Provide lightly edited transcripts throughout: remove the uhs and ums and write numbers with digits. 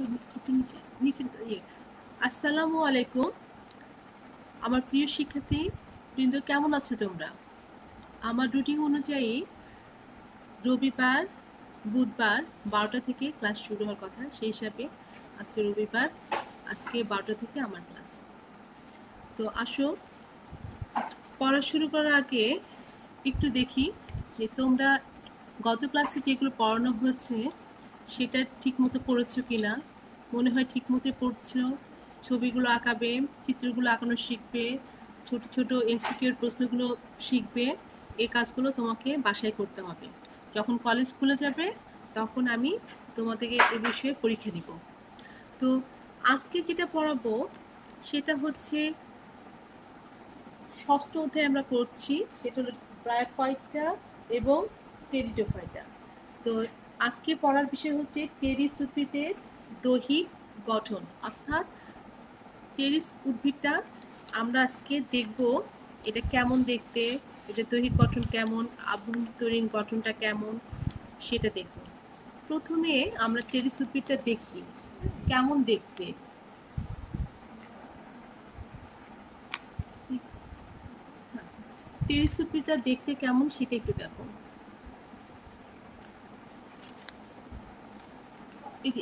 একটু নিচে নিচে আসসালামু আলাইকুম আমার প্রিয় শিক্ষার্থী বৃন্দ, কেমন আছো তোমরা? আমার রুটিন অনুযায়ী রবিবার বুধবার 12টা থেকে ক্লাস শুরু হওয়ার কথা, সেই হিসাবে আজকে রবিবার, আজকে 12টা থেকে আমার ক্লাস। তো আসো, পড়া শুরু করার আগে একটু দেখি যে তোমরা গত ক্লাসে যেগুলো পড়ানো হয়েছে সেটা ঠিক মতো পড়েছো কিনা। মনে হয় ঠিক মতো পড়ছো। ছবিগুলো আঁকাবে, চিত্রগুলো আঁকানো শিখবে, ছোট ছোট এমসিকিউর প্রশ্নগুলো শিখবে। এই কাজগুলো তোমাকে বাসায় করতে হবে। যখন কলেজ খুলে যাবে তখন আমি তোমাদেরকে এ বিষয়ে পরীক্ষা দিব। তো আজকে যেটা পড়াবো সেটা হচ্ছে ষষ্ঠ অধ্যায় আমরা করছি, সেটা হলো ব্রায়োফাইটা এবং টেরিডোফাইটা। তো আজকে পড়ার বিষয় হচ্ছে টেরিস উদ্ভিদের দৈহিক গঠন, অর্থাৎ টেরিস উদ্ভিদটা আমরা আজকে দেখব এটা কেমন দেখতে, এটা দৈহিক গঠন কেমন, আভ্যন্তরীণ গঠনটা কেমন সেটা দেখব। প্রথমে আমরা টেরিস উদ্ভিদটা দেখি কেমন দেখতে। টেরিস উদ্ভিদটা দেখতে কেমন সেটা একটু দেখো।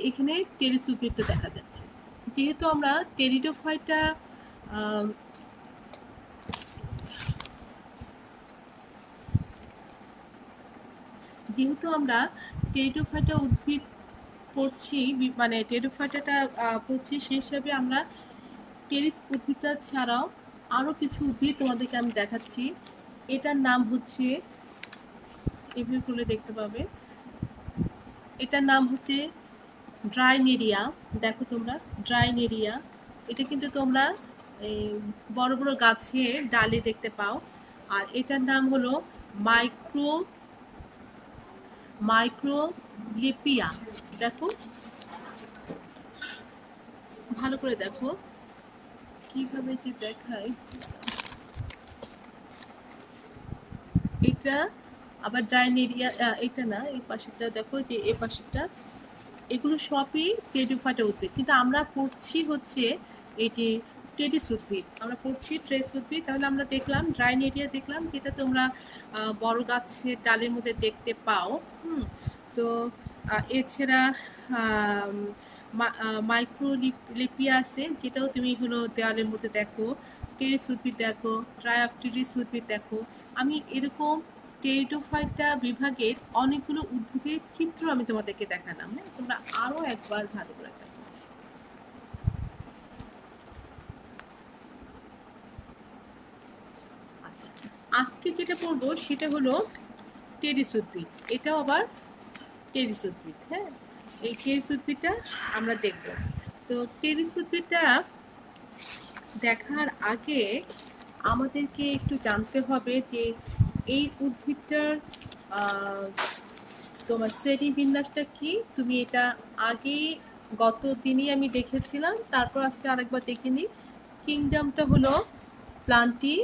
এখানে টেরিস উদ্ভিদটা দেখা যাচ্ছে। যেহেতু আমরা টেরিডোফাইটা উদ্ভিদ পড়ছি, মানে টেরিডোফাইটাটা পড়ছি, সেই হিসাবে আমরা টেরিস উদ্ভিদটা ছাড়াও আরও কিছু উদ্ভিদ তোমাদেরকে আমি দেখাচ্ছি। এটার নাম হচ্ছে, এভাবে করলে দেখতে পাবে, এটার নাম হচ্ছে ড্রাইনেরিয়া। দেখো তোমরা, ড্রাইনেরিয়া। এটা কিন্তু তোমরা বড় বড় গাছের ডালে দেখতে পাও। আর এটার নাম হলো মাইক্রোলিপিয়া। দেখো, ভালো করে দেখো কিভাবে যে দেখায়। এটা আবার ড্রাইনেরিয়া, এটা না, এই পাশেরটা দেখো, যে এই পাশেরটা, এগুলো সবই টেরিডোফাইটা উদ্ভিদ, কিন্তু আমরা পড়ছি হচ্ছে এই যে টেরিস উদ্ভিদ, আমরা পড়ছি ট্রেস উদ্ভিদ। তাহলে আমরা দেখলাম ড্রাইনেরিয়া, দেখলাম যেটা তোমরা বড় গাছের ডালের মধ্যে দেখতে পাও। তো এছাড়া মাইক্রোলিপিয়া আছে, যেটাও তুমি হলো দেওয়ালের মধ্যে দেখো। টেরিস উদ্ভিদ দেখো, ট্রাইঅপটেরিস উদ্ভিদ দেখো। আমি এরকম টেরিডোফাইটা বিভাগের অনেকগুলো উদ্ভিদের চিত্র আমি তোমাদেরকে দেখালাম। হ্যাঁ, তোমরা আরো একবার ভালো করে দেখো। আচ্ছা, আজকে যেটা পড়বো সেটা হলো টেরিস উদ্ভিদ। এটাও আবার টেরিস উদ্ভিদ। হ্যাঁ, এই টেরিস উদ্ভিদটা আমরা দেখব। তো টেরিস উদ্ভিদটা দেখার আগে আমাদেরকে একটু জানতে হবে যে এই উদ্ভিদটার তোমার শ্রেণীবিন্যাসটা কি। তুমি এটা আগে গত দিনই আমি দেখেছিলাম, তারপর আজকে আরেকবার দেখে নিই। কিংডমটা হলো প্লান্টি,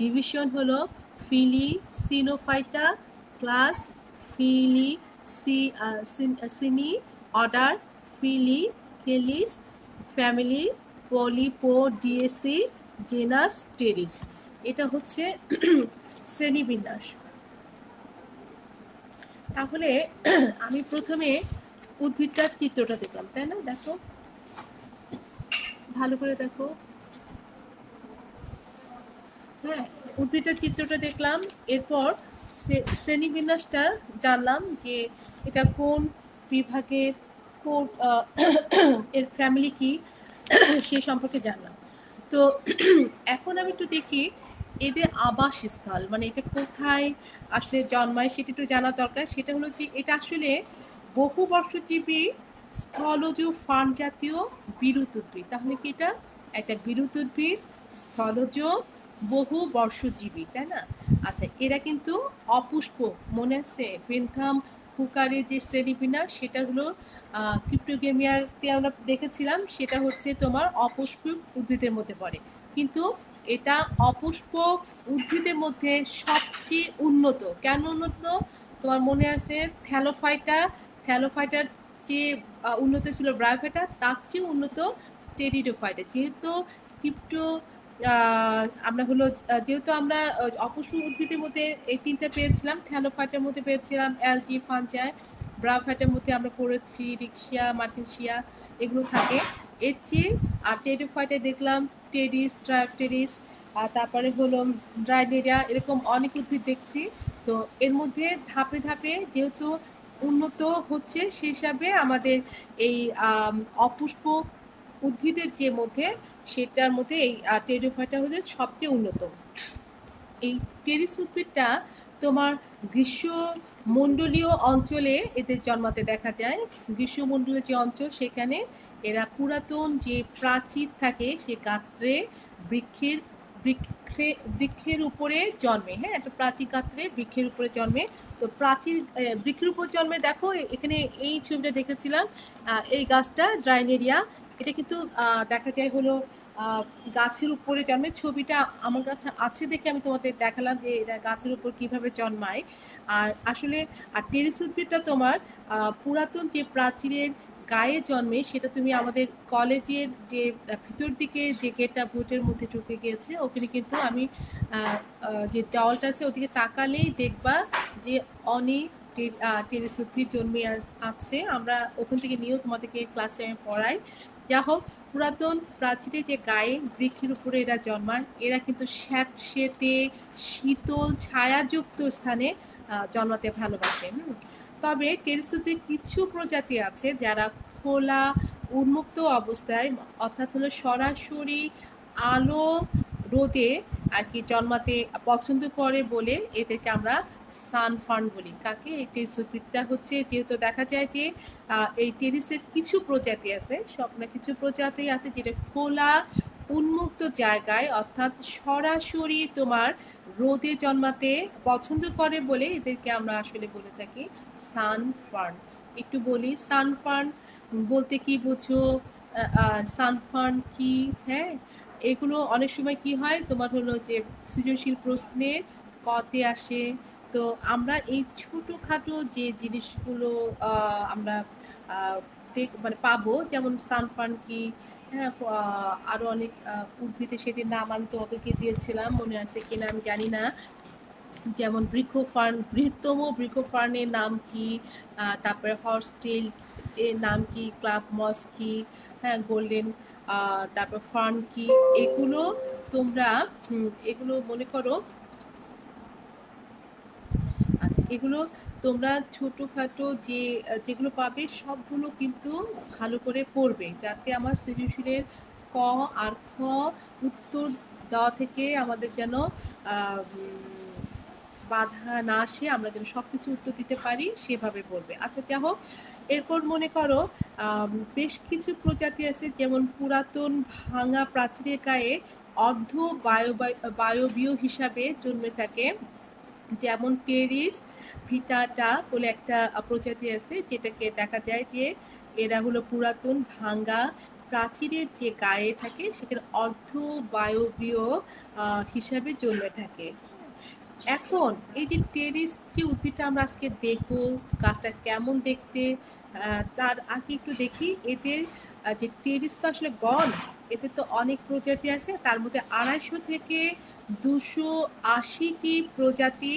ডিভিশন হলো ফিলি সিনোফাইটা, class Filicinae, order Filicales, family Polypodiaceae, genus Pteris. এটা হচ্ছে শ্রেণীবিন্যাস। তাহলে আমি প্রথমে উদ্ভিদটার চিত্রটা দেখলাম, তাই না? দেখো, ভালো করে দেখো। হ্যাঁ, উদ্ভিদটার চিত্রটা দেখলাম, এরপর শ্রেণীবিন্যাসটা জানলাম যে এটা কোন বিভাগের, কোন এর ফ্যামিলি কি, সে সম্পর্কে জানলাম। তো এখন আমি একটু দেখি এদের আবাসস্থল, মানে এটা কোথায় আসলে জন্মায় সেটা একটু জানা দরকার। সেটা হলো যে এটা আসলে বহুবর্ষজীবী স্থলজ ফার্ন জাতীয় বিরুৎ উদ্ভিদ। তাহলে কি এটা একটা বিরুৎ উদ্ভিদ, স্থলজ, বহু বর্ষজীবী, তাই না? আচ্ছা, এরা কিন্তু অপুষ্পক। মনে আছে পেন্থাম হুকারের যে শ্রেণীবিন্যাস, সেটা হলো ক্রিপ্টোগেমিয়াতে আমরা দেখেছিলাম, সেটা হচ্ছে তোমার অপুষ্পক উদ্ভিদের মধ্যে পড়ে। কিন্তু এটা অপুষ্পক উদ্ভিদের মধ্যে সবচেয়ে উন্নত। কেন উন্নত? তোমার মনে আছে থ্যালোফাইটার যে উন্নত ছিল ব্রায়োফাইটা, তার চেয়ে উন্নত টেরিডোফাইটা। যেহেতু ক্রিপ্টো আমরা হলো যেহেতু আমরা অপুষ্প উদ্ভিদের মধ্যে এই তিনটা পেয়েছিলাম, থ্যালোফাইটের মধ্যে পেয়েছিলাম অ্যালজি, ফানজাই, ব্রায়োফাইটের মধ্যে আমরা পড়েছি রিক্সিয়া, মার্টিনসিয়া, এগুলো থাকে। এর চেয়ে আর টেরিডোফাইটে দেখলাম টেরিস, ট্রায়োপটেরিস, আর তারপরে হলো ড্রাইনেরিয়া, এরকম অনেক উদ্ভিদ দেখছি। তো এর মধ্যে ধাপে ধাপে যেহেতু উন্নত হচ্ছে, সেই হিসাবে আমাদের এই অপুষ্প উদ্ভিদের যে মধ্যে, সেটার মধ্যে এই টেরিডোফাইটা হচ্ছে সবচেয়ে উন্নত। এই টেরিস উদ্ভিদটা তোমার গ্রীষ্মমণ্ডলীয় অঞ্চলে এদের জন্মাতে দেখা যায়। গ্রীষ্মমণ্ডলীয় যে অঞ্চল, সেখানে এরা পুরাতন যে প্রাচীর থাকে সে গাত্রে বৃক্ষের উপরে জন্মে। হ্যাঁ, একটা প্রাচীর গাত্রে বৃক্ষের উপরে জন্মে। তো প্রাচীর বৃক্ষের উপর জন্মে, দেখো এখানে এই ছবিটা দেখেছিলাম, এই গাছটা ড্রাইনেরিয়া, এটা কিন্তু দেখা যায় হলো গাছের উপরে জন্মে। ছবিটা আমার কাছে আছে দেখে আমি তোমাদের দেখালাম যে এরা গাছের উপর কিভাবে জন্মায়। আর আসলে আর টেরিস উদ্ভিদটা তোমার পুরাতন যে প্রাচীরের গায়ে জন্মে, সেটা তুমি আমাদের কলেজের যে ভিতর দিকে যে গেটটা ভোটের মধ্যে ঢুকে গিয়েছে, ওখানে কিন্তু আমি যে দেওয়ালটা আছে ওদিকে তাকালেই দেখবা যে অনেক টেরিস উদ্ভিদ জন্মে আছে। আমরা ওখান থেকে নিয়েও তোমাদেরকে ক্লাসে আমি পড়াই। যা হোক, পুরাতন প্রাচীরে যে গায়ে বৃক্ষের উপরে এরা জন্মায়, এরা কিন্তু স্যাঁতসেঁতে শীতল ছায়াযুক্ত স্থানে জন্মাতে ভালোবাসে। তবে টেরিস উদ্ভিদের কিছু প্রজাতি আছে যারা খোলা উন্মুক্ত অবস্থায়, অর্থাৎ হলো সরাসরি আলো রোদে আর কি জন্মাতে পছন্দ করে বলে এদেরকে আমরা সানফার্ন বলি। কাকে? এই টেরিস উদ্ভিদটা হচ্ছে, যেহেতু দেখা যায় যে এই টেরিসের কিছু প্রজাতি আছে, সব না কিছু প্রজাতি আছে যেটা খোলা উন্মুক্ত জায়গায়, অর্থাৎ সরাসরি তোমার রোদে জন্মাতে পছন্দ করে বলে এদেরকে আমরা আসলে বলে থাকি সানফার্ন। একটু বলি, সানফার্ন বলতে কি বোঝো, সানফার্ন কি? হ্যাঁ, এগুলো অনেক সময় কি হয় তোমার হলো যে সৃজনশীল প্রশ্নে কতে আসে। তো আমরা এই ছোটোখাটো যে জিনিসগুলো আমরা মানে পাবো, যেমন সানফার্ন কি, হ্যাঁ, আরও অনেক উদ্ভিদের সেদিন নাম আমি তোমাদেরকে দিয়েছিলাম, মনে আছে কিনা আমি জানি না। যেমন বৃক্ষফার্ন, বৃহত্তম বৃক্ষফার্নের নাম কি, তারপরে হর্সটেল এর নাম কি, ক্লাব মস কি, হ্যাঁ, গোল্ডেন, তারপর ফার্ন কি, এগুলো তোমরা এগুলো মনে করো। আচ্ছা, এগুলো তোমরা ছোটোখাটো যেগুলো পাবে সবগুলো কিন্তু ভালো করে পড়বে, যাতে আমার সৃজনশীলের ক আর খ উত্তর দেওয়া থেকে আমাদের যেন বাধা না আসে, আমরা যেন সব কিছু উত্তর দিতে পারি, সেভাবে বলবে। আচ্ছা, যা হোক, এরপর মনে করো বেশ কিছু প্রজাতি আছে, যেমন পুরাতন ভাঙা প্রাচীরের গায়ে অর্ধ বায়বীয় হিসাবে জন্মে থাকে। যেমন টেরিস ভিটাটা বলে একটা প্রজাতি আছে, যেটাকে দেখা যায় যে এরা হলো পুরাতন ভাঙা প্রাচীরের যে গায়ে থাকে সেখানে অর্ধ বায়বীয় হিসাবে জন্মে থাকে। এখন এই যে টেরিস যে উদ্ভিদটা আমরা আজকে দেখবো, গাছটা কেমন দেখতে, তার আগে একটু দেখি এদের যে টেরিস তো আসলে গণ, এদের তো অনেক প্রজাতি আছে, তার মধ্যে 250 থেকে 280টি প্রজাতি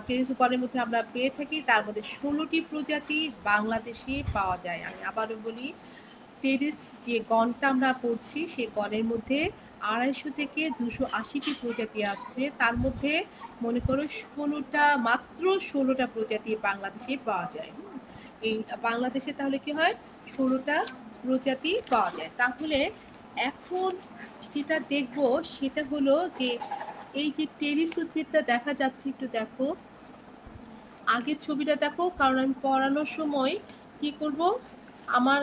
টেরিস গণের মধ্যে আমরা পেয়ে থাকি। তার মধ্যে 16টি প্রজাতি বাংলাদেশে পাওয়া যায়। আমি আবারও বলি, টেরিস যে গণটা আমরা পড়ছি, সেই গণের মধ্যে 250 থেকে 280টি প্রজাতি আছে। তার মধ্যে মনে করো মাত্র 16টা প্রজাতি বাংলাদেশে পাওয়া যায়। এই বাংলাদেশে তাহলে কি হয়, 16টা প্রজাতি পাওয়া যায়। তাহলে এখন যেটা দেখব সেটা হলো যে এই যে টেরিস উদ্ভিদটা দেখা যাচ্ছে, একটু দেখো, আগের ছবিটা দেখো, কারণ আমি পড়ানোর সময় কি করব, আমার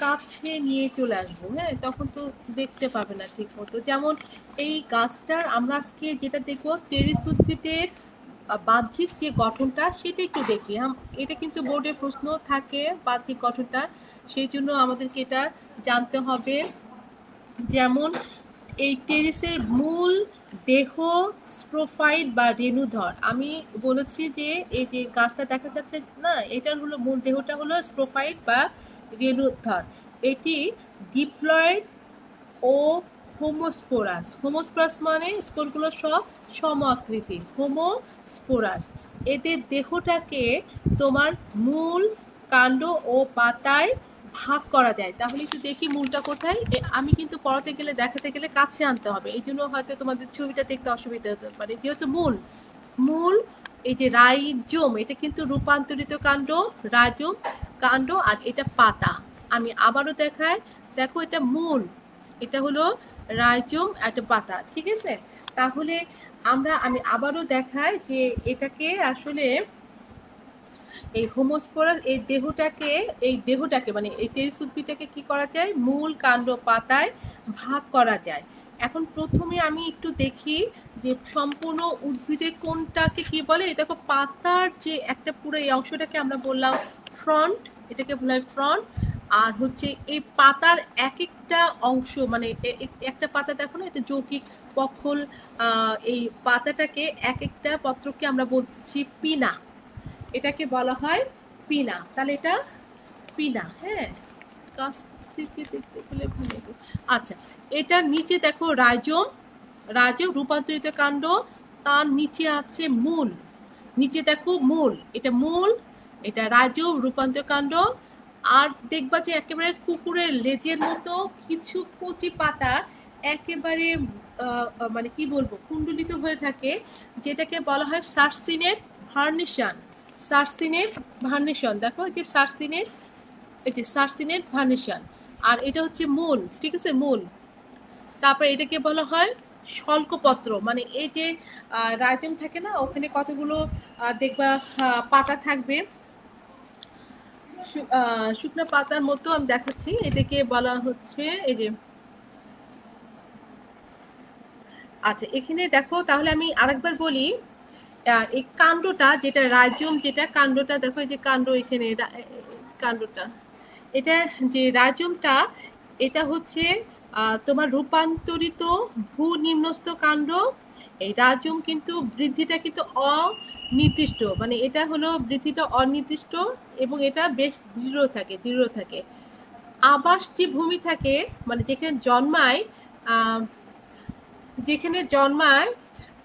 কাছে নিয়ে চলে আসবো, হ্যাঁ, তখন তো দেখতে পাবে না ঠিক মতো। যেমন এই গাছটার আমরা আজকে যেটা দেখবো, টেরিস উদ্ভিদের বাহ্যিক যে গঠনটা, সেটা একটু দেখি। এটা কিন্তু বোর্ডে প্রশ্ন থাকে বাহ্যিক গঠনটা, সেই জন্য আমাদেরকে এটা জানতে হবে। যেমন এই টেরেসের মূল দেহ স্প্রোফাইট বা রেণুধর। আমি বলেছি যে এই যে গাছটা দেখা যাচ্ছে না, এটার হলো মূল দেহটা হলো স্প্রোফাইট বা রেণুধর। এটি ডিপ্লয়েড ও হোমোস্পোরাস। হোমোস্পোরাস মানে স্পোরগুলো সব সম আকৃতির, হোমোস্পোরাস। এদের দেহটাকে তোমার মূল, কাণ্ড ও পাতায় ভাগ করা যায়। তাহলে একটু দেখি মূলটা কোথায়। আমি কিন্তু পড়াতে গেলে দেখাতে গেলে কাছে আনতে হবে, এই জন্য হয়তো তোমাদের ছবিটা দেখতে অসুবিধা হতে পারে। যেহেতু মূল এই যে রাইজোম, এটা কিন্তু রূপান্তরিত কাণ্ড, রাইজোম কাণ্ড, আর এটা পাতা। আমি আবারও দেখাই, দেখো এটা মূল, এটা হলো রাইজোম, একটা পাতা, ঠিক আছে। তাহলে আমি আবারও দেখাই যে এটাকে আসলে এই হোমোস্পোরাস এই দেহটাকে মানে এই টেরেস উদ্ভিদটাকে কি করা যায়, মূল, কাণ্ড, পাতায় ভাগ করা যায়। এখন প্রথমে আমি একটু দেখি যে সম্পূর্ণ উদ্ভিদে কোনটাকে কি বলে। দেখো পাতার যে একটা পুরো এই অংশটাকে আমরা বললাম ফ্রন্ট, এটাকে বলা হয় ফ্রন্ট। আর হচ্ছে এই পাতার এক একটা অংশ, মানে একটা পাতা দেখো না, এটা যৌগিক পক্ষল। এই পাতাটাকে এক একটা পত্রকে আমরা বলছি পিনা, এটাকে বলা হয় পিনা। তাহলে এটা পিনা, হ্যাঁ, কাছ থেকে দেখতে পেলে ভালো হতো। আচ্ছা, এটার নিচে দেখো রাইজোম, রূপান্তরিত কাণ্ড, তার নিচে আছে মূল। নিচে দেখো মূল, এটা রাইজোম, রূপান্তরিত কাণ্ড। আর দেখবা যে একেবারে কুকুরের লেজের মতো কিছু কচি পাতা একেবারে মানে কি বলবো, কুণ্ডলিত হয়ে থাকে, যেটাকে বলা হয় সার্সিনেট ভার্নিশন। দেখো যে সার্সিনেট ভার্নিশন। আর এটা হচ্ছে মূল, ঠিক আছে, মূল। তারপরে এটাকে বলা হয় শল্কপত্র, মানে এই যে রাইজম থাকে না, ওখানে কতগুলো দেখবা পাতা থাকবে, শুকনো পাতার মতো। আমি দেখাচ্ছি, এটাকে বলা হচ্ছে এই যে, আচ্ছা এখানে দেখো। তাহলে আমি আরেকবার বলি, এই কাণ্ডটা যেটা রাইজোম, যেটা কাণ্ডটা দেখো, এই যে কাণ্ড, এখানে কাণ্ডটা, এটা যে রাইজোমটা, এটা হচ্ছে তোমার রূপান্তরিত ভূনিম্নস্থ কাণ্ড। এই রাইজোম কিন্তু বৃদ্ধিটা কিন্তু অনির্দিষ্ট, মানে এটা হলো বৃদ্ধিটা অনির্দিষ্ট, এবং এটা বেশ দৃঢ় থাকে। আবাস যে ভূমি থাকে, মানে যেখানে জন্মায়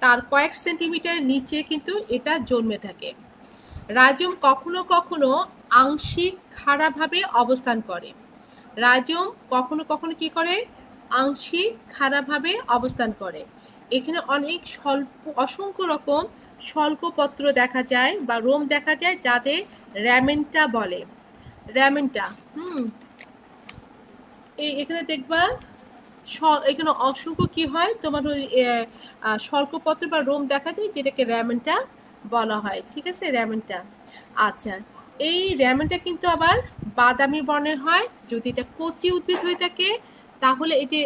তার কয়েক সেন্টিমিটার নিচে কিন্তু এটা জন্মে থাকে। রাইজোম কখনো কখনো আংশিক খাড়াভাবে অবস্থান করে। রাইজোম কখনো কখনো কি করে, আংশিক খাড়াভাবে অবস্থান করে। এখানে অসংখ্য রকম স্বল্পপত্র দেখা যায় বা রোম দেখা যায়, যাদের র্যামেন্টা বলে। র্যামেন্টা, এখানে দেখবা এখানে অসংখ্য কি হয় তোমার ওই স্বল্পপত্র বা রোম দেখা যায়, যেটাকে র্যামেন্টা বলা হয়, ঠিক আছে, র্যামেন্টা। আচ্ছা, এই র্যামেন্টা কিন্তু আবার বাদামি বর্ণের হয় যদি এটা কচি উদ্ভিদ হয়ে থাকে। তাহলে এই যে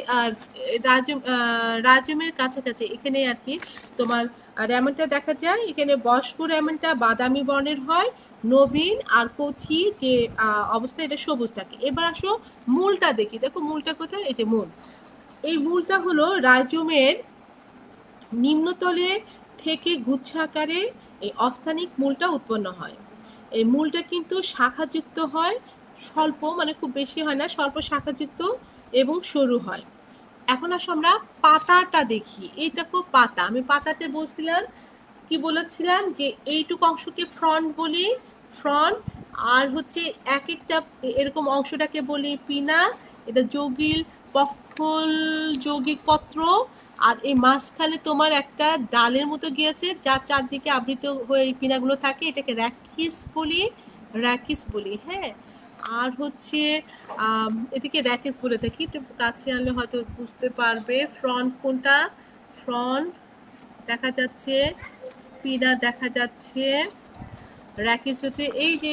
রাজমের কাছাকাছি এখানে আর কি তোমার র্যামেন্টা দেখা যায়। এখানে বয়স্ক র্যামেন্টা বাদামি বর্ণের হয়, নবীন আর কচি যে অবস্থা, এটা সবুজ থাকে। এবার আসো মূলটা দেখি, দেখো মূলটা কোথায়, এই যে মূল। এই মূলটা হলো রাইজোমের নিম্নতলে থেকে গুচ্ছ আকারে এই অস্থানিক মূলটা উৎপন্ন হয়। এই মূলটা কিন্তু শাখাযুক্ত হয়, স্বল্প, মানে খুব বেশি হয় না, স্বল্প শাখাযুক্ত এবং সরু হয়। এখন আসো আমরা পাতাটা দেখি। এই দেখো পাতা, আমি পাতাতে বলেছিলাম যে এইটুকু অংশকে ফ্রন্ট বলি, ফ্রন্ট। আর হচ্ছে এক একটা এরকম অংশটাকে বলি পিনা, এটা যৌগিক পত্র। আর এই মাঝখানে তোমার একটা ডালের মতো গিয়েছে, যার চারদিকে আবৃত হয়ে এই পিনাগুলো থাকে, এটাকে র্যাকিস বলি, হ্যাঁ। আর হচ্ছে এদিকে র্যাকিস বলে থাকি, একটু কাছে আনলে হয়তো বুঝতে পারবে ফ্রন্ট কোনটা। ফ্রন্ট দেখা যাচ্ছে, পিনা দেখা যাচ্ছে, র্যাকিস হচ্ছে এই যে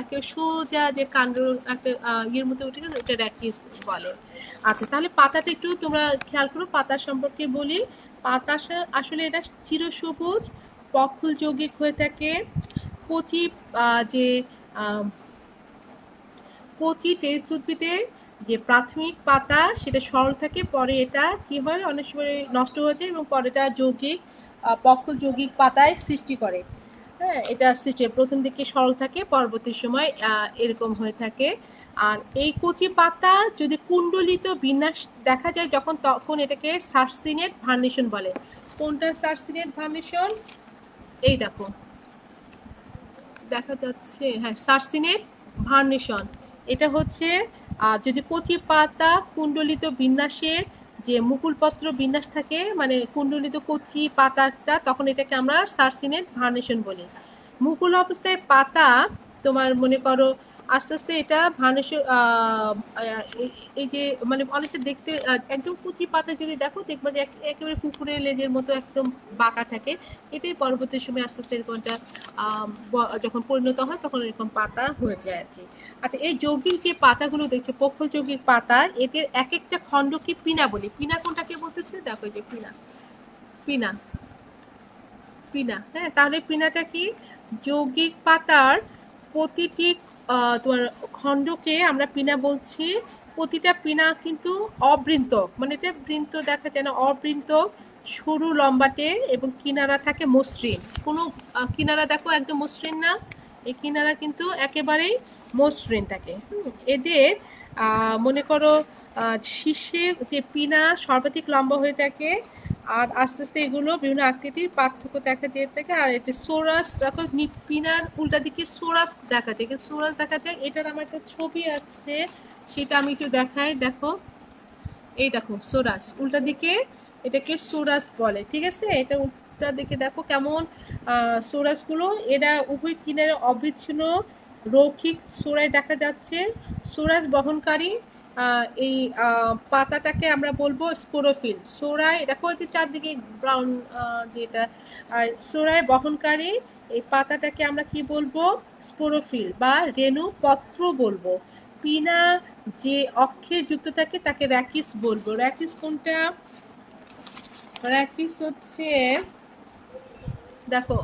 একটা সোজা যে কাণ্ড একটা ইয়ের মধ্যে উঠে গেছে, ওটা র্যাকিস বলে। আচ্ছা, তাহলে পাতাটা একটু তোমরা খেয়াল করো, পাতা সম্পর্কে বলি। পাতা আসলে এটা চিরসবুজ পক্ষল যৌগিক হয়ে থাকে। কচি যে কচি টেরেস উদ্ভিদে যে প্রাথমিক পাতা সেটা সরল থাকে, পরে এটা কি হয় অনেক সময় নষ্ট হয়ে যায় এবং পরে এটা যৌগিক পক্ষ যৌগিক পাতায় সৃষ্টি করে। হ্যাঁ, এটা সৃষ্টি প্রথম দিকে সরল থাকে, পরবর্তী সময় এরকম হয়ে থাকে। আর এই কচি পাতা যদি কুণ্ডলিত বিন্যাস দেখা যায় যখন, তখন এটাকে সার্সিনেট ভার্নিশন বলে। কোনটা সার্সিনেট ভার্নিশন? এই দেখো দেখা যাচ্ছে, হ্যাঁ, সার্সিনেট ভার্নিশন। এটা হচ্ছে যদি কচি পাতা কুণ্ডলিত বিন্যাসের যে মুকুলপত্র বিন্যাস থাকে, মানে কুণ্ডলিত কচি পাতাটা, তখন এটাকে আমরা সার্সিনেট ভার্নিশন বলি। মুকুল অবস্থায় পাতা তোমার মনে করো আস্তে আস্তে এটা ভার্নিশন, এই যে মানে অনেকটা দেখতে একদম কুচি পাতা যদি দেখো, দেখবা যে একেবারে কুকুরের লেজের মতো একদম বাঁকা থাকে। এটাই পরবর্তী সময় আস্তে আস্তে এরকম একটা যখন পরিণত হয় তখন এরকম পাতা হয়ে যায় আর কি। আচ্ছা, এই যৌগিক যে পাতাগুলো দেখছো, পক্ষ যৌগিক পাতা, এদের এক একটা খণ্ডকে পিনা বলি। পিনা কোনটাকে বলতেছে? দেখো এই যে পিনা, পিনা, পিনা। হ্যাঁ, তাহলে পিনাটা কি? যৌগিক পাতার প্রতিটি তোমার খণ্ডকে আমরা পিনা বলছি। প্রতিটা পিনা কিন্তু অবৃন্তক, মানে এটা বৃন্ত দেখা যায় না, অবৃন্তক, সরু লম্বাটে এবং কিনারা থাকে মসৃণ। কোনো কিনারা দেখো একদম মসৃণ না, এই কিনারা কিন্তু একেবারেই মসৃণ থাকে। এদের মনে করো শীর্ষে যে পিনা সর্বাধিক লম্বা হয়ে থাকে, আর আস্তে আস্তে এগুলো বিভিন্ন আকৃতির পার্থক্য দেখা যেতে থাকে। আর এতে সোরাস দেখো, পিনার উল্টা দিকে সোরাস দেখা যায়, সোরাস দেখা যায়। এটার আমার একটা ছবি আছে, সেটা আমি একটু দেখাই। দেখো, এই দেখো সোরাস উল্টা দিকে, এটাকে সোরাস বলে, ঠিক আছে? এটা উল্টা দিকে দেখো কেমন সোরাসগুলো, এরা উভয় কিনারে অবিচ্ছিন্ন রৈখিক সোরাই দেখা যাচ্ছে। সোরাস বহনকারী এই পাতাটাকে আমরা বলবো স্পোরোফিল। সোরাই দেখো যে চারদিকে ব্রাউন যেটা, আর সোরাই বহনকারী এই পাতাটাকে আমরা কি বলবো? স্পোরোফিল বা রেণু পত্র বলবো। পিনা যে অক্ষে যুক্ত থাকে তাকে র্যাকিস বলবো। র্যাকিস কোনটা? র্যাকিস হচ্ছে, দেখো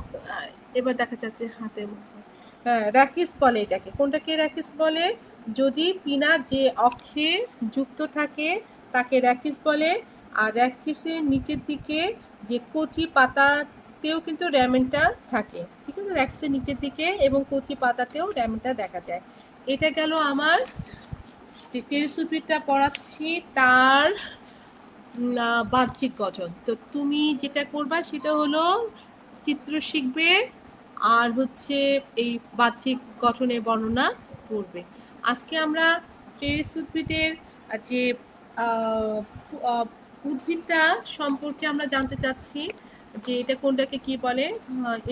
এবার দেখা যাচ্ছে হাতের মধ্যে, হ্যাঁ, র্যাকিস বলে এটাকে। কোনটাকে র্যাকিস বলে? যদি পিনা যে অক্ষে যুক্ত থাকে তাকে র্যাকিস বলে। আর র্যাকিসের নিচের দিকে যে কচি পাতাতেও কিন্তু র্যামেনটা থাকে, ঠিক আছে? র্যাকিসের নিচের দিকে এবং কচি পাতাতেও র্যামেনটা দেখা যায়। এটা গেল আমার যে টেরেস উদ্ভিদটা পড়াচ্ছি তার বাহ্যিক গঠন। তো তুমি যেটা করবা সেটা হলো চিত্র শিখবে আর হচ্ছে এই বাহ্যিক গঠনের বর্ণনা করবে। আজকে আমরা টেরেস উদ্ভিদের যে উদ্ভিদটা সম্পর্কে আমরা জানতে চাচ্ছি যে এটা কোনটাকে কি বলে।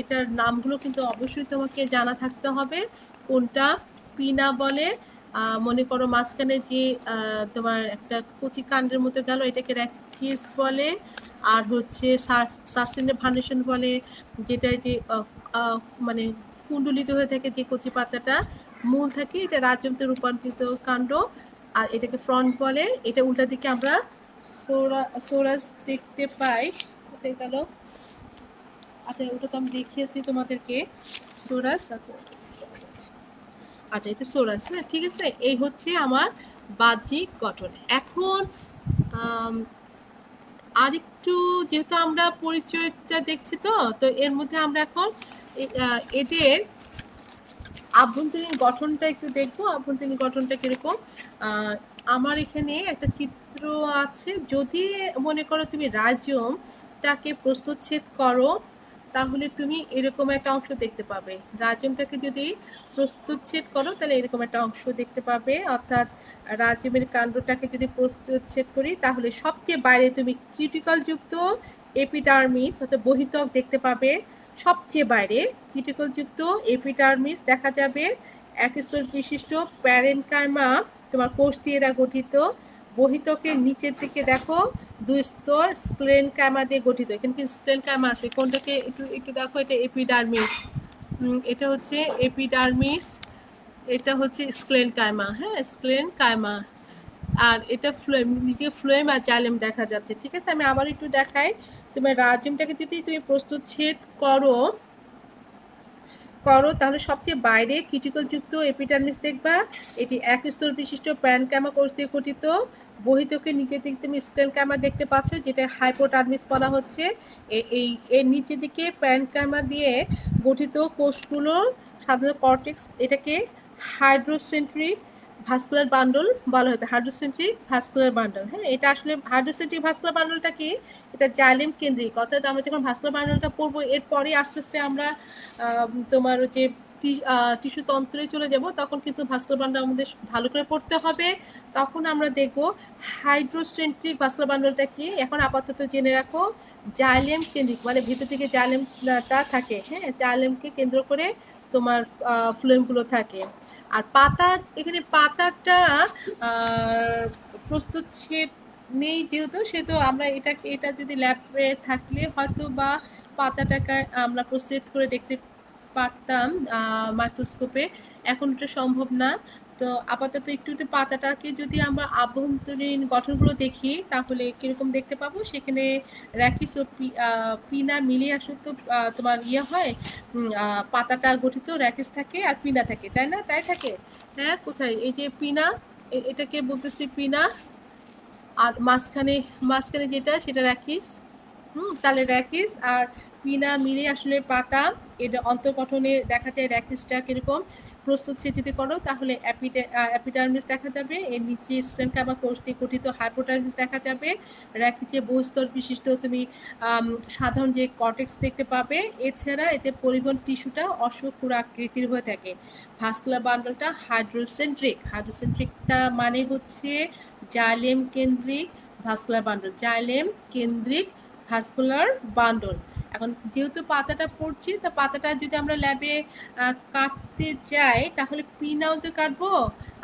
এটার নামগুলো কিন্তু অবশ্যই তোমাকে জানা থাকতে হবে। কোনটা পিনা বলে, মনে করো মাঝখানে যে তোমার একটা কচি কাণ্ডের মতো গেল, এটাকে র্যাকিস বলে। আর হচ্ছে সার্সিনেট ভার্নিশন বলে, যেটা যে মানে কুণ্ডলিত হয়ে থাকে যে কচি পাতাটা মূল থাকে, এটা রাজযন্ত্রে রূপান্তরিত কাণ্ড, আর এটাকে ফ্রন্ট বলে। এটা উল্টা দিকে আমরা সোরাস দেখতে পাই। কোথায় গেল? আচ্ছা, ওটা তো আমি দেখিয়েছি তোমাদেরকে, সোরাস। আচ্ছা, এটা সোরাস, হ্যাঁ, ঠিক আছে। এই হচ্ছে আমার বাহ্যিক গঠন। এখন আরেকটু যেহেতু আমরা পরিচয়টা দেখছি, তো তো এর মধ্যে আমরা এখন এদের আভ্যন্তরীণ গঠনটা একটু দেখবো। আভ্যন্তরীণ গঠনটা কিরকম? আমার এখানে একটা চিত্র আছে। যদি মনে করো তুমি রাইজোমটাকে প্রস্তুচ্ছেদ করো, তাহলে তুমি এরকম একটা অংশ দেখতে পাবে। রাইজোমটাকে যদি প্রস্তুচ্ছেদ করো তাহলে এরকম একটা অংশ দেখতে পাবে। অর্থাৎ রাইজোমের কাণ্ডটাকে যদি প্রস্তুচ্ছেদ করি, তাহলে সবচেয়ে বাইরে তুমি কিউটিকল যুক্ত এপিডার্মিস অর্থাৎ বহিত্বক দেখতে পাবে। সবচেয়ে বাইরে কিউটিকল যুক্ত এপিডার্মিস দেখা যাবে। এক স্তর বিশিষ্ট প্যারেনকাইমা তোমার কোষ দিয়ে এরা গঠিত। বহিত্বকের নিচের দিকে দেখো দুই স্তর স্ক্লেনকাইমা দিয়ে গঠিত। এখানে কি স্ক্লেনকাইমা আছে? কোনটাকে একটু একটু দেখো, এটা এপিডার্মিস, এটা হচ্ছে এপিডার্মিস, এটা হচ্ছে স্ক্লেনকাইমা, হ্যাঁ, স্ক্লেনকাইমা। আর এটা ফ্লোয়েম, নিচে ফ্লোয়েম আর জাইলেম দেখা যাচ্ছে, ঠিক আছে? আমি আবার একটু দেখাই। তোমার রাইজোমটাকে যদি তুমি প্রস্তুচ্ছেদ করো, করো তাহলে সবচেয়ে বাইরে কিউটিকল যুক্ত এপিডার্মিস দেখবা। এটি এক স্তর বিশিষ্ট প্যারেনকাইমা কোষ দিয়ে গঠিত। বহিঃত্বকের নিচের দিকে তুমি স্ক্লেনকাইমা দেখতে পাচ্ছ, যেটা হাইপোডার্মিস বলা হচ্ছে। এই এর নিচের দিকে প্যারেনকাইমা দিয়ে গঠিত কোষগুলো সাধারণত কর্টেক্স, এটাকে হাইড্রোসেন্ট্রিক ভাস্কুলার বান্ডল বলা হতো। হাইড্রোসেন্ট্রিক ভাস্কুলার বান্ডল, হ্যাঁ, এটা আসলে হাইড্রোসেন্ট্রিক ভাস্কুলার বান্ডলটা কি, এটা জাইলেম কেন্দ্রিক। অর্থাৎ আমরা যখন ভাস্কুলার বান্ডলটা পড়বো এরপরে আস্তে আস্তে আমরা তোমার যে টিস্যু তন্ত্রে চলে যাব, তখন কিন্তু ভাস্কুলার বান্ডল আমাদের ভালো করে পড়তে হবে। তখন আমরা দেখব হাইড্রোসেন্ট্রিক ভাস্কুলার বান্ডলটা কি। এখন আপাতত জেনে রাখো জাইলেম কেন্দ্রিক, মানে ভিতর থেকে জাইলেমটা থাকে, হ্যাঁ, জাইলেমকে কেন্দ্র করে তোমার ফ্লোয়েমগুলো থাকে। আর পাতা, এখানে পাতাটা প্রস্তুতছেদ নেই যেহেতু, সেহেতু আমরা এটা যদি ল্যাবে থাকলে হয়তো বা পাতাটাকে আমরা প্রস্তুত করে দেখতে পারতাম মাইক্রোস্কোপে। এখন এটা সম্ভব না। তো আপাতত একটু পাতাটাকে যদি আমরা আভ্যন্তরীণ গঠনগুলো দেখি তাহলে কিরকম দেখতে পাবো। সেখানে র্যাকিস ও পিনা মিলিয়ে আসলে তো তোমার হয়, পাতাটা গঠিত র্যাকিস থাকে আর পিনা থাকে, তাই না? তাই থাকে, হ্যাঁ। কোথায় এই যে পিনা, এটাকে বলতেছি পিনা, আর মাঝখানে যেটা সেটা র্যাকিস। তাহলে র্যাকিস আর পিনা মিলে আসলে পাতা, এটা অন্তর্গঠনে দেখা যায় র্যাকিসটা কিরকম প্রস্তুত। সে যদি করো তাহলে অ্যাপিডার্মিস দেখা যাবে, এর নিচে স্ক্লেনকাইমা কোষ দিয়ে গঠিত হাইপোডার্মিস দেখা যাবে। র্যাকিসে বহুস্তর বিশিষ্ট তুমি সাধারণ যে কর্টেক্স দেখতে পাবে। এছাড়া এতে পরিবহন টিস্যুটা অশ্বক্ষুর আকৃতির হয়ে থাকে। ভাস্কুলার বান্ডলটা হাইড্রোসেন্ট্রিকটা মানে হচ্ছে জাইলেম কেন্দ্রিক ভাস্কুলার বান্ডল, জাইলেম কেন্দ্রিক ভাস্কুলার বান্ডল। এখন যেহেতু পাতাটা পড়ছি, তা পাতাটা যদি আমরা ল্যাবে কাটতে যাই তাহলে পিনাও তো কাটবো,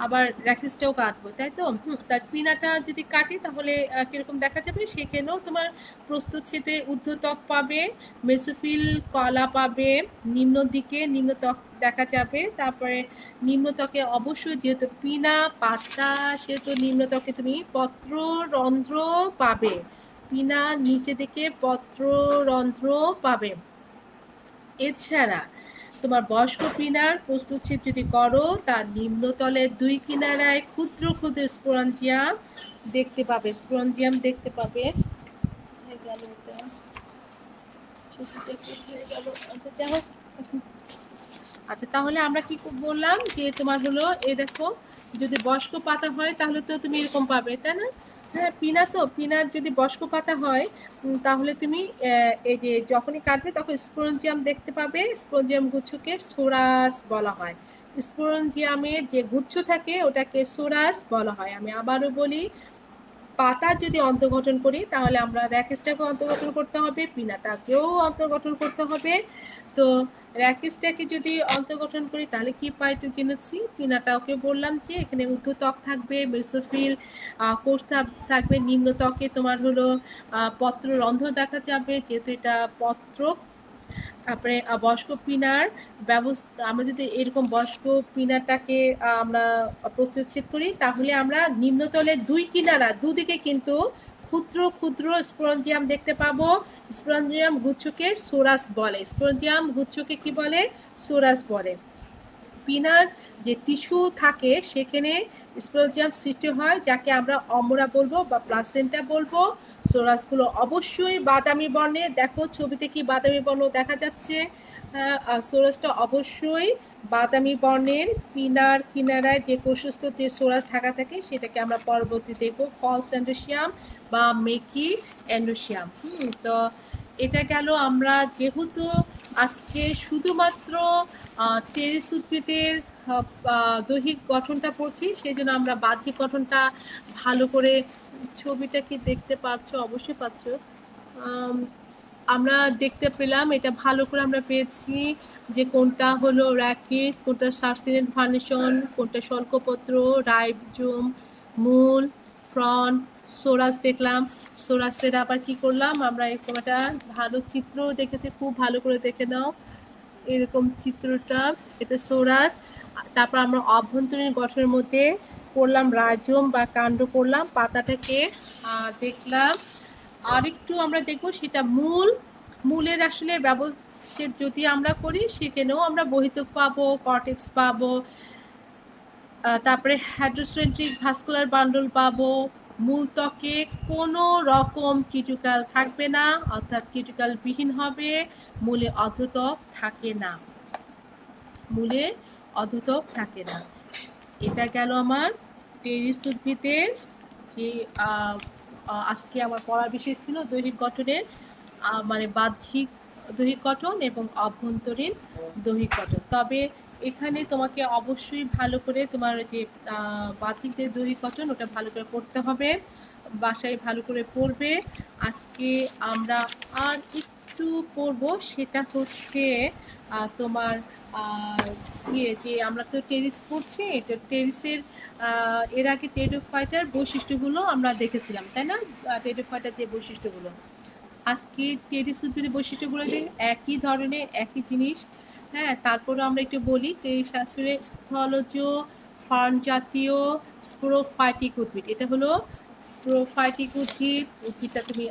আবার র্যাকিসটাও কাটবো, তাই তো? তার পিনাটা যদি কাটি তাহলে কিরকম দেখা যাবে, সেখানেও তোমার প্রস্তুতছেদে ঊর্ধ্বত্বক পাবে, মেসোফিল কলা পাবে, নিম্ন দিকে নিম্নত্বক দেখা যাবে। তারপরে নিম্নত্বকে অবশ্যই যেহেতু পিনা পাতা, সেহেতু নিম্নত্বকে তুমি পত্ররন্ধ্র পাবে। পিনার নিচে দিকে পত্ররন্ধ্র পাবে। এছাড়া তোমার বয়স্ক পিনার প্রস্তুতছেদ যদি করো, তার নিম্নতলের দুই কিনারায় ক্ষুদ্র ক্ষুদ্র স্পোরাঞ্জিয়াম দেখতে পাবে। আচ্ছা, তাহলে আমরা কি বললাম যে তোমার হলো, এই দেখো, যদি বয়স্ক পাতা হয় তাহলে তো তুমি এরকম পাবে, তাই না? হ্যাঁ, পিনার যদি বয়স্ক পাতা হয় তাহলে তুমি এই যে যখনই কাটবে তখন স্পোরেঞ্জিয়াম দেখতে পাবে। স্পোরেঞ্জিয়াম গুচ্ছকে সোরাস বলা হয়। স্পোরেঞ্জিয়ামের যে গুচ্ছ থাকে ওটাকে সোরাস বলা হয়। আমি আবারও বলি, পাতা যদি অন্তর্গঠন করি তাহলে আমরা র্যাকিসটাকে অন্তর্গঠন করতে হবে, পিনাটাকেও অন্তর্গঠন করতে হবে। তো র্যাকিসটাকে যদি অন্তর্গঠন করি তাহলে কি পাই একটু জেনেছি। পিনাটাকে বললাম যে এখানে ঊর্ধ্বত্বক থাকবে, মেসোফিল কোষ থাকবে, নিম্নত্বকে তোমার হলো পত্ররন্ধ্র দেখা যাবে, যেহেতু এটা পত্রক। তারপরে বয়স্ক পিনার ব্যবস্থা, আমরা যদি এরকম বয়স্ক পিনারটাকে আমরা প্রস্তুতছেদ করি তাহলে আমরা নিম্নতলের দুই কিনারা দুদিকে কিন্তু ক্ষুদ্র ক্ষুদ্র স্পোরেঞ্জিয়াম দেখতে পাবো। স্পোরেঞ্জিয়াম গুচ্ছকে সোরাস বলে। স্পোরেঞ্জিয়াম গুচ্ছকে কি বলে? সোরাস বলে। পিনার যে টিস্যু থাকে সেখানে স্পোরেঞ্জিয়াম সৃষ্টি হয়, যাকে আমরা অমরা বলবো বা প্লাসেন্টা বলবো। সোরাসগুলো অবশ্যই বাদামি বর্ণের, দেখো ছবিতে কি বাদামি বর্ণ দেখা যাচ্ছে। সোরাসটা অবশ্যই বাদামি বর্ণের। পিনার কিনারায় যে কোষস্থতে সোরাস ঢাকা থাকে সেটাকে আমরা পরবর্তী দেখবো ফলস এন্ডোসিয়াম বা মেকি এন্ডোসিয়াম। তো এটা গেল, আমরা যেহেতু আজকে শুধুমাত্র টেরেস উদ্ভিদের দৈহিক গঠনটা পড়ছি, সেই জন্য আমরা বাহ্যিক গঠনটা ভালো করে, ছবিটা কি দেখতে পাচ্ছ? অবশ্যই পাচ্ছ। আমরা দেখতে পেলাম, এটা ভালো করে আমরা পেয়েছি যে কোনটা হলো র্যাকিস, কোনটা সার্সিনেট ভার্নিশন, কোনটা শল্কপত্র, রাইজোম, মূল, ফ্রন্ট, সোরাস দেখলাম। সোরাসের আবার কি করলাম আমরা, এরকম একটা ভালো চিত্র দেখেছি, খুব ভালো করে দেখে নাও এরকম চিত্রটা, এটা সোরাস। তারপর আমরা অভ্যন্তরীণ গঠনের মধ্যে করলাম রাইজোম বা কাণ্ড করলাম, পাতাটাকে দেখলাম। আরেকটু আমরা দেখবো সেটা মূলের আসলে সে যদি আমরা করি সেখানেও আমরা বহিত্বক পাবো, কর্টেক্স পাবো, তারপরে হাইড্রোসেন্ট্রিক ভাস্কুলার বান্ডল পাবো। মূল ত্বকে কোনো রকম কিউটিকল থাকবে না, অর্থাৎ কিউটিকল বিহীন হবে। মূলে অর্ধত্বক থাকে না, মূলে অর্ধত্বক থাকে না। এটা গেল আমার টেরিস উদ্ভিদের যে আজকে আমার পড়ার বিষয় ছিল দৈহিক গঠনের, মানে বাহ্যিক দৈহিক গঠন এবং অভ্যন্তরীণ দৈহিক গঠন। তবে এখানে তোমাকে অবশ্যই ভালো করে তোমার যে বাহ্যিক যে দৈহিক গঠন ওটা ভালো করে পড়তে হবে, বাসায় ভালো করে পড়বে। আজকে আমরা আর একটু পড়বো, সেটা হচ্ছে তোমার যে আমরা তো টেরিস পড়ছি, তো টেরিসের এর আগে টেরিডোফাইটার বৈশিষ্ট্যগুলো আমরা দেখেছিলাম, তাই না? টেরিডোফাইটার যে বৈশিষ্ট্যগুলো, আজকে টেরিস উদ্ভিদের বৈশিষ্ট্যগুলো একই ধরনের, একই জিনিস। হ্যাঁ, তারপরে আমরা একটু বলি টেরিস আসলে স্থলজ ফার্ন জাতীয় স্পোরোফাইটিক উদ্ভিদ। এটা হলো স্পোরোফাইটিক উদ্ভিদ। উদ্ভিদটা তুমি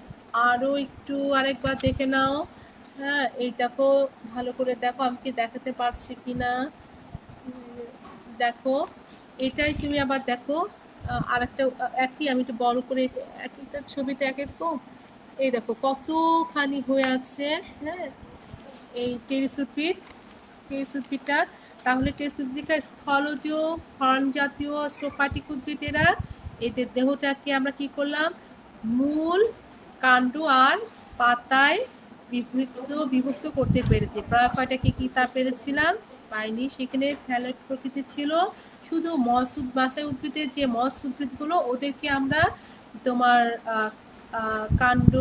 আরও একটু আরেকবার দেখে নাও। হ্যাঁ, এই দেখো, ভালো করে দেখো, আমি কি দেখাতে পারছি কিনা দেখো। এটাই তুমি আবার দেখো আরেকটা একই, আমি একটু বড় করে এক একটা ছবিতে এক এরকম, এই দেখো কতখানি হয়ে আছে। হ্যাঁ, এই টেরিস উদ্ভিদটা, তাহলে টেরিস উদ্ভিদটা স্থলজ ফার্ন জাতীয় স্পোরোফাইটিক উদ্ভিদেরা, এদের দেহটাকে আমরা কি করলাম, মূল, কাণ্ড আর পাতায় বিভক্ত করতে পেরেছি। ব্রায়োফাইটাকে কি তা পেরেছিলাম? পাইনি। সেখানে থ্যালয়েড প্রকৃতি ছিল। শুধু বাসায় উদ্ভিদের যে মস উদ্ভিদগুলো, ওদেরকে আমরা তোমার কাণ্ড,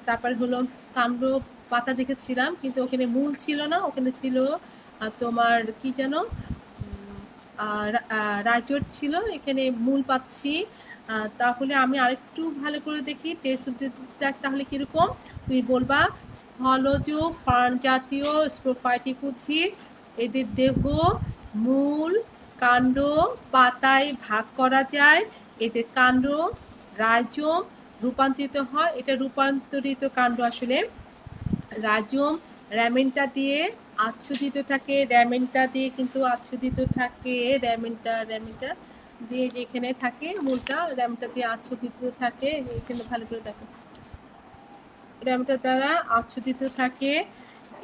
তারপর হলো কাণ্ড, পাতা দেখেছিলাম, কিন্তু ওখানে মূল ছিল না, ওখানে ছিল তোমার কি যেন রাইজোট ছিল, এখানে মূল পাচ্ছি। তাহলে আমি আরেকটু ভালো করে দেখি টেরিস উদ্ভিদটা তাহলে কিরকম। তুমি বলবা স্থলজ ফার্ন জাতীয় স্পোরোফাইটিক উদ্ভিদ, এদের দেহ মূল, কাণ্ড, পাতায় ভাগ করা যায়। এদের কাণ্ড রাইজোম রূপান্তরিত হয়। এটা রূপান্তরিত কাণ্ড আসলে রাইজোম র্যামেন্টা দিয়ে আচ্ছাদিত থাকে, র্যামেন্টা দিয়ে কিন্তু আচ্ছাদিত থাকে, র্যামেন্টা দিয়ে যেখানে থাকে মূলটা, র্যামেন্টা দিয়ে আচ্ছাদিত থাকে। এখানে ভালো করে দেখো, র্যামেন্টা দ্বারা আচ্ছাদিত থাকে।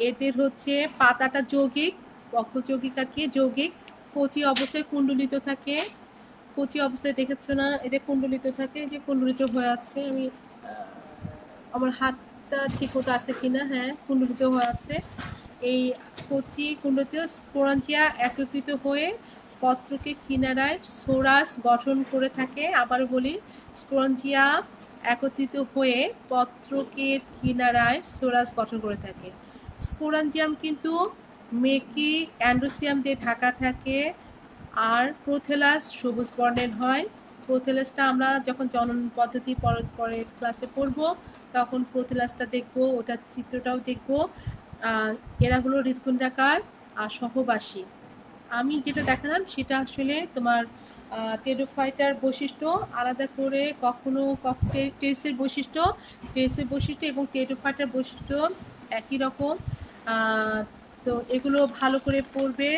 এদের হচ্ছে পাতাটা যৌগিক, পক্ষযৌগিক আর কি যৌগিক, কচি অবস্থায় কুণ্ডলিত থাকে। কচি অবস্থায় দেখেছো না, এদের কুণ্ডলিত থাকে, যে কুণ্ডলিত হয়ে আছে। আমি আমার হাতটা ঠিক মতো আছে কিনা, হ্যাঁ কুণ্ডলিত হয়ে আছে। এই কচি কুণ্ডলিত স্পোরাঞ্জিয়া একত্রিত হয়ে পত্রকে কিনারায় সোরাস গঠন করে থাকে। আবার বলি, স্পোরাঞ্জিয়া একত্রিত হয়ে পত্রকের কিনারায় সোরাস গঠন করে থাকে। স্পোরাঞ্জিয়াম কিন্তু মেকি অ্যান্ড্রোসিয়াম দিয়ে ঢাকা থাকে, আর প্রোথেলাস সবুজ বর্ণের হয়। প্রোথেলাসটা আমরা যখন জনন পদ্ধতি পরের ক্লাসে পড়বো তখন প্রোথেলাসটা দেখবো, ওটার চিত্রটাও দেখবো। এরা হলো হৃৎপিণ্ডাকার আর সহবাসী। আমি যেটা দেখালাম সেটা আসলে তোমার টেরিডোফাইটার বৈশিষ্ট্য আলাদা করে, কখনো টেরিসের বৈশিষ্ট্য এবং টেরিডোফাইটার বৈশিষ্ট্য একই রকম। তো এগুলো ভালো করে পড়বে,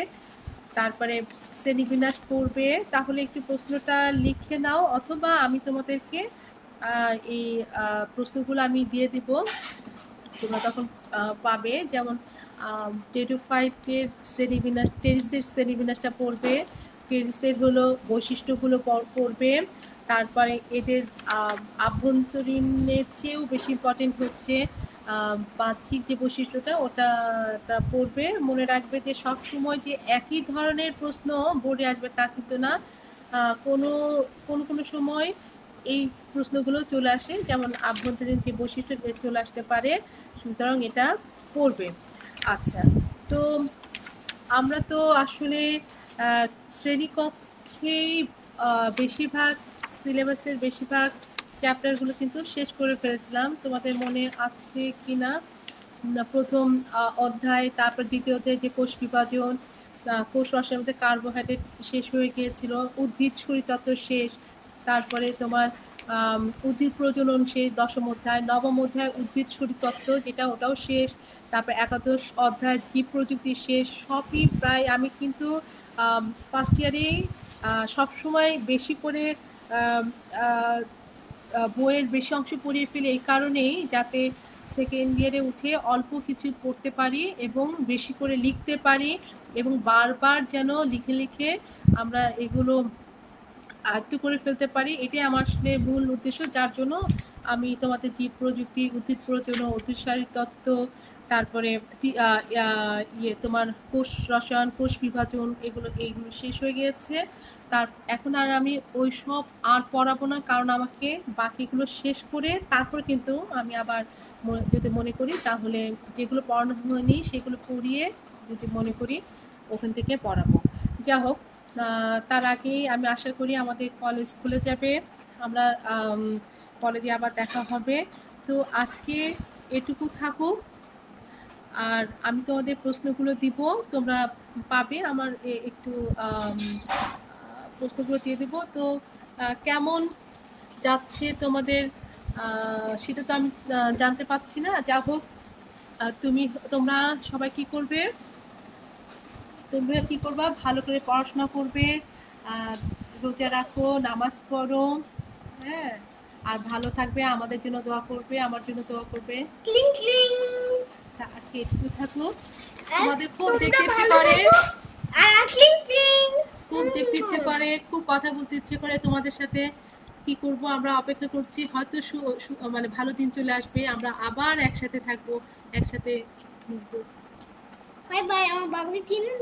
তারপরে শ্রেণীবিন্যাস পড়বে। তাহলে একটু প্রশ্নটা লিখে নাও, অথবা আমি তোমাদেরকে এই প্রশ্নগুলো আমি দিয়ে দিব, তোমরা তখন পাবে। যেমন টেরিডোফাইটের শ্রেণীবিন্যাস, টেরিসের শ্রেণীবিন্যাসটা পড়বে, টেরিসের হলো বৈশিষ্ট্যগুলো পড়বে। তারপরে এদের আভ্যন্তরীণের চেয়েও বেশি ইম্পর্টেন্ট হচ্ছে বাহ্যিক যে বৈশিষ্ট্যটা, ওটা পড়বে। মনে রাখবে যে সব সময় যে একই ধরনের প্রশ্ন বোর্ডে আসবে তা কিন্তু না, কোনো সময় এই প্রশ্নগুলো চলে আসে, যেমন আভ্যন্তরীণ যে বৈশিষ্ট্য চলে আসতে পারে, সুতরাং এটা পড়বে। আচ্ছা, তো আমরা তো আসলে শ্রেণীকক্ষেই বেশিরভাগ সিলেবাসের বেশিরভাগ চ্যাপ্টারগুলো কিন্তু শেষ করে ফেলেছিলাম। তোমাদের মনে আছে কি না প্রথম অধ্যায়, তারপর দ্বিতীয় অধ্যায় যে কোষ বিভাজন, কোষ রসায়নের মধ্যে কার্বোহাইড্রেট শেষ হয়ে গিয়েছিল, উদ্ভিদ শরীরতত্ত্ব শেষ, তারপরে তোমার উদ্ভিদ প্রজনন শেষ, 10ম অধ্যায়। 9ম অধ্যায় উদ্ভিদ শরীরতত্ত্ব, যেটা ওটাও শেষ। তারপর 11শ অধ্যায় জীব প্রযুক্তি শেষ। সবই প্রায় আমি কিন্তু ফার্স্ট ইয়ারেই সবসময় বেশি করে বইয়ের বেশি অংশ পড়িয়ে ফেলি, এই কারণেই যাতে সেকেন্ড ইয়ারে উঠে অল্প কিছু পড়তে পারি এবং বেশি করে লিখতে পারি, এবং বারবার যেন লিখে লিখে আমরা এগুলো আয়ত্ত করে ফেলতে পারি। এটাই আমার আসলে মূল উদ্দেশ্য, যার জন্য আমি তোমাদের জীব প্রযুক্তি, উদ্ভিদ প্রজনন, উদ্ভিদ শারীরতত্ত্ব, তারপরে তোমার কোষ রসায়ন, কোষ বিভাজন, এগুলো শেষ হয়ে গিয়েছে। এখন আর আমি ওই সব আর পড়াবো না, কারণ আমাকে বাকিগুলো শেষ করে তারপর কিন্তু আমি আবার যদি মনে করি তাহলে যেগুলো পড়ানো হয়নি সেগুলো পড়িয়ে যদি মনে করি ওখান থেকে পড়াবো। যা হোক, তার আগে আমি আশা করি আমাদের কলেজ খুলে যাবে, আমরা কলেজে আবার দেখা হবে। তো আজকে এটুকু থাকুক, আর আমি তোমাদের প্রশ্নগুলো দিব, তোমরা পাবে। আমার একটু প্রশ্নগুলো দিয়ে দেবো। তো কেমন যাচ্ছে তোমাদের সেটা তো আমি জানতে পারছি না। যা হোক, তোমরা সবাই কি করবে, তোমরা কি করবা, ভালো করে পড়াশোনা করবে, রোজা রাখো, নামাজ পড়ো, হ্যাঁ, আর ভালো থাকবে, আমাদের জন্য দোয়া করবে, আমার জন্য দোয়া করবে। ক্লিং ক্লিং। আজকে এটুকু থাকুক। আমাদের খুব দেখতে ইচ্ছে করে, ক্লিং ক্লিং, খুব দেখতে ইচ্ছে করে, খুব কথা বলতে ইচ্ছে করে তোমাদের সাথে। কি করব, আমরা অপেক্ষা করছি, হয়তো মানে ভালো দিন চলে আসবে, আমরা আবার একসাথে থাকবো, একসাথে। Bye bye. আমার বাবাকে চিনেন?